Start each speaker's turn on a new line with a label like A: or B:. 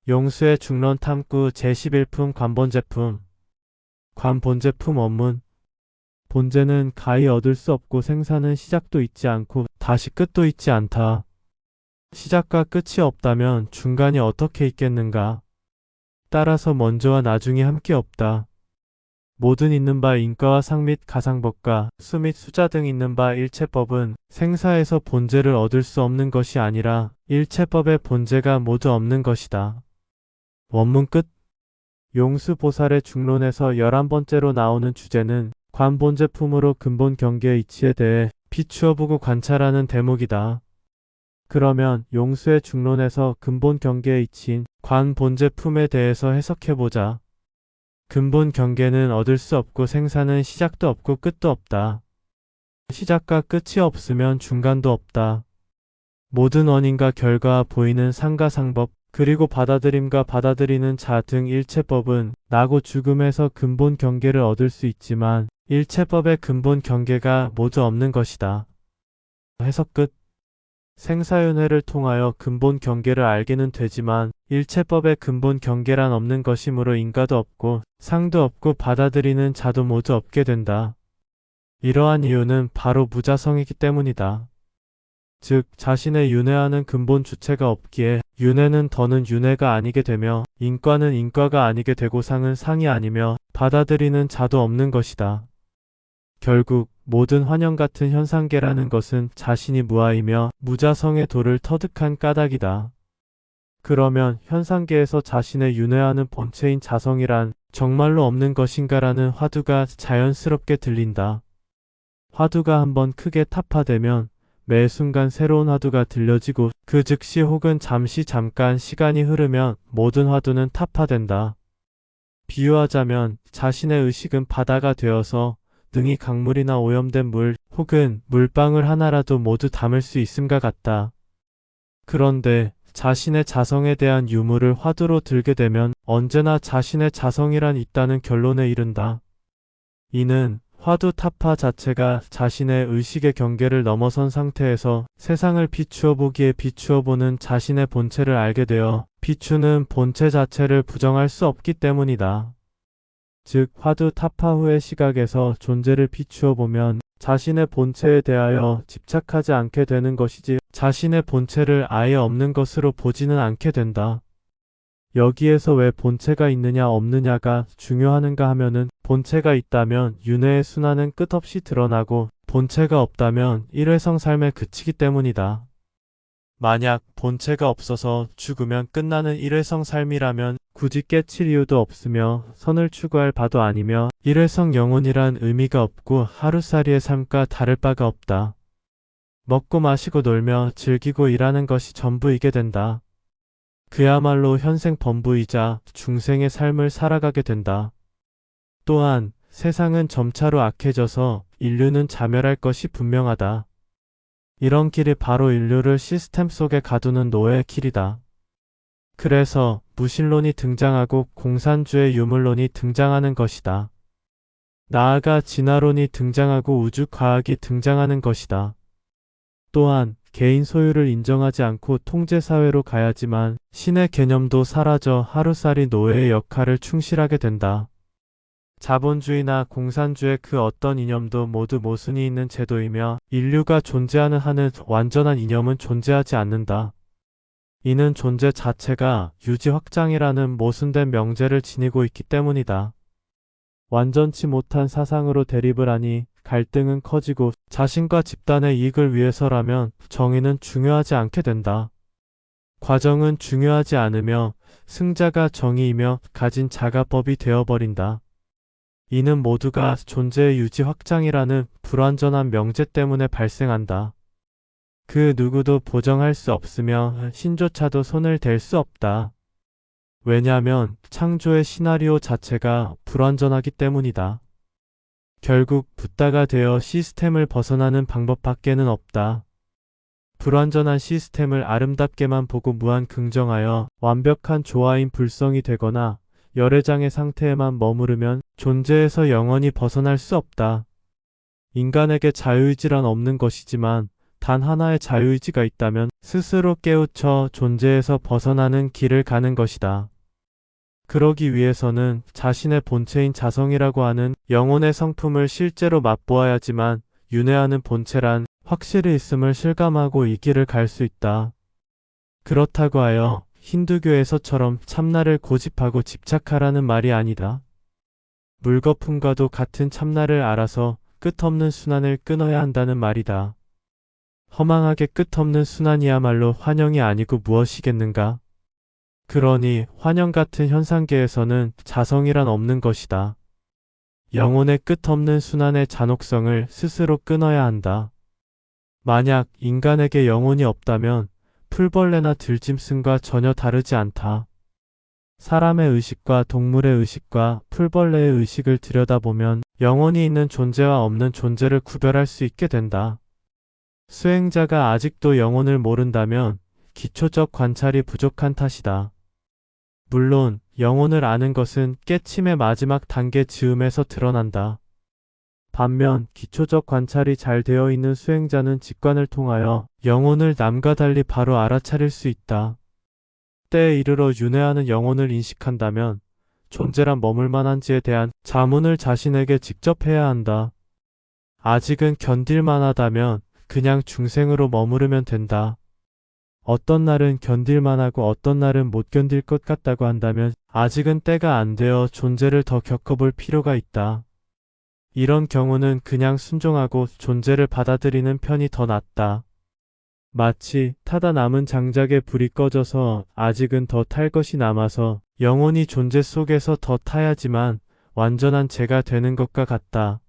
A: 용수의 중론 탐구 제11품 관본제품. 관본제품 원문. 본제는 가히 얻을 수 없고 생사는 시작도 있지 않고 다시 끝도 있지 않다. 시작과 끝이 없다면 중간이 어떻게 있겠는가? 따라서 먼저와 나중이 함께 없다. 모든 있는 바 인과와 상 및 가상법과 수 및 수자 등 있는 바 일체법은 생사에서 본제를 얻을 수 없는 것이 아니라 일체법의 본제가 모두 없는 것이다. 원문 끝. 용수보살의 중론에서 11번째로 나오는 주제는 관본제품으로 근본 경계의 이치에 대해 비추어 보고 관찰하는 대목이다. 그러면 용수의 중론에서 근본 경계의 이치인 관본제품에 대해서 해석해보자. 근본 경계는 얻을 수 없고 생사는 시작도 없고 끝도 없다. 시작과 끝이 없으면 중간도 없다. 모든 원인과 결과와 보이는 상과 상법, 그리고 받아들임과 받아들이는 자 등 일체법은 나고 죽음에서 근본 경계를 얻을 수 있지만 일체법의 근본 경계가 모두 없는 것이다. 해석 끝. 생사윤회를 통하여 근본 경계를 알게는 되지만 일체법의 근본 경계란 없는 것이므로 인과도 없고 상도 없고 받아들이는 자도 모두 없게 된다. 이러한 이유는 바로 무자성이기 때문이다. 즉 자신의 윤회하는 근본 주체가 없기에 윤회는 더는 윤회가 아니게 되며 인과는 인과가 아니게 되고 상은 상이 아니며 받아들이는 자도 없는 것이다. 결국 모든 환영 같은 현상계라는 것은 자신이 무아이며 무자성의 도를 터득한 까닭이다. 그러면 현상계에서 자신의 윤회하는 본체인 자성이란 정말로 없는 것인가라는 화두가 자연스럽게 들린다. 화두가 한번 크게 타파되면 매 순간 새로운 화두가 들려지고 그 즉시 혹은 잠시 잠깐 시간이 흐르면 모든 화두는 타파된다. 비유하자면 자신의 의식은 바다가 되어서 능히 강물이나 오염된 물 혹은 물방울 하나라도 모두 담을 수 있음과 같다. 그런데 자신의 자성에 대한 유무를 화두로 들게 되면 언제나 자신의 자성이란 있다는 결론에 이른다. 이는 화두 타파 자체가 자신의 의식의 경계를 넘어선 상태에서 세상을 비추어 보기에 비추어 보는 자신의 본체를 알게 되어 비추는 본체 자체를 부정할 수 없기 때문이다. 즉 화두 타파 후의 시각에서 존재를 비추어 보면 자신의 본체에 대하여 집착하지 않게 되는 것이지 자신의 본체를 아예 없는 것으로 보지는 않게 된다. 여기에서 왜 본체가 있느냐 없느냐가 중요하는가 하면은 본체가 있다면 윤회의 순환은 끝없이 드러나고 본체가 없다면 일회성 삶에 그치기 때문이다. 만약 본체가 없어서 죽으면 끝나는 일회성 삶이라면 굳이 깨칠 이유도 없으며 선을 추구할 바도 아니며 일회성 영혼이란 의미가 없고 하루살이의 삶과 다를 바가 없다. 먹고 마시고 놀며 즐기고 일하는 것이 전부이게 된다. 그야말로 현생 범부이자 중생의 삶을 살아가게 된다. 또한 세상은 점차로 악해져서 인류는 자멸할 것이 분명하다. 이런 길이 바로 인류를 시스템 속에 가두는 노예의 길이다. 그래서 무신론이 등장하고 공산주의 유물론이 등장하는 것이다. 나아가 진화론이 등장하고 우주과학이 등장하는 것이다. 또한 개인 소유를 인정하지 않고 통제사회로 가야지만 신의 개념도 사라져 하루살이 노예의 역할을 충실하게 된다. 자본주의나 공산주의 그 어떤 이념도 모두 모순이 있는 제도이며 인류가 존재하는 한은 완전한 이념은 존재하지 않는다. 이는 존재 자체가 유지 확장이라는 모순된 명제를 지니고 있기 때문이다. 완전치 못한 사상으로 대립을 하니 갈등은 커지고 자신과 집단의 이익을 위해서라면 정의는 중요하지 않게 된다. 과정은 중요하지 않으며 승자가 정의이며 가진 자가 법이 되어버린다. 이는 모두가 존재의 유지 확장이라는 불완전한 명제 때문에 발생한다. 그 누구도 보정할 수 없으며 신조차도 손을 댈 수 없다. 왜냐하면 창조의 시나리오 자체가 불완전하기 때문이다. 결국 붓다가 되어 시스템을 벗어나는 방법밖에는 없다. 불완전한 시스템을 아름답게만 보고 무한 긍정하여 완벽한 조화인 불성이 되거나 열애장의 상태에만 머무르면 존재에서 영원히 벗어날 수 없다. 인간에게 자유의지란 없는 것이지만 단 하나의 자유의지가 있다면 스스로 깨우쳐 존재에서 벗어나는 길을 가는 것이다. 그러기 위해서는 자신의 본체인 자성이라고 하는 영혼의 성품을 실제로 맛보아야지만 윤회하는 본체란 확실히 있음을 실감하고 이 길을 갈 수 있다. 그렇다고 하여 힌두교에서처럼 참나를 고집하고 집착하라는 말이 아니다. 물거품과도 같은 참나를 알아서 끝없는 순환을 끊어야 한다는 말이다. 허망하게 끝없는 순환이야말로 환영이 아니고 무엇이겠는가? 그러니 환영 같은 현상계에서는 자성이란 없는 것이다. 영혼의 끝없는 순환의 잔혹성을 스스로 끊어야 한다. 만약 인간에게 영혼이 없다면 풀벌레나 들짐승과 전혀 다르지 않다. 사람의 의식과 동물의 의식과 풀벌레의 의식을 들여다보면 영혼이 있는 존재와 없는 존재를 구별할 수 있게 된다. 수행자가 아직도 영혼을 모른다면 기초적 관찰이 부족한 탓이다. 물론 영혼을 아는 것은 깨침의 마지막 단계 즈음에서 드러난다. 반면 기초적 관찰이 잘 되어 있는 수행자는 직관을 통하여 영혼을 남과 달리 바로 알아차릴 수 있다. 때에 이르러 윤회하는 영혼을 인식한다면 존재란 머물 만한지에 대한 자문을 자신에게 직접 해야 한다. 아직은 견딜만 하다면 그냥 중생으로 머무르면 된다. 어떤 날은 견딜만 하고 어떤 날은 못 견딜 것 같다고 한다면 아직은 때가 안 되어 존재를 더 겪어볼 필요가 있다. 이런 경우는 그냥 순종하고 존재를 받아들이는 편이 더 낫다. 마치 타다 남은 장작에 불이 꺼져서 아직은 더 탈 것이 남아서 영혼이 존재 속에서 더 타야지만 완전한 재가 되는 것과 같다.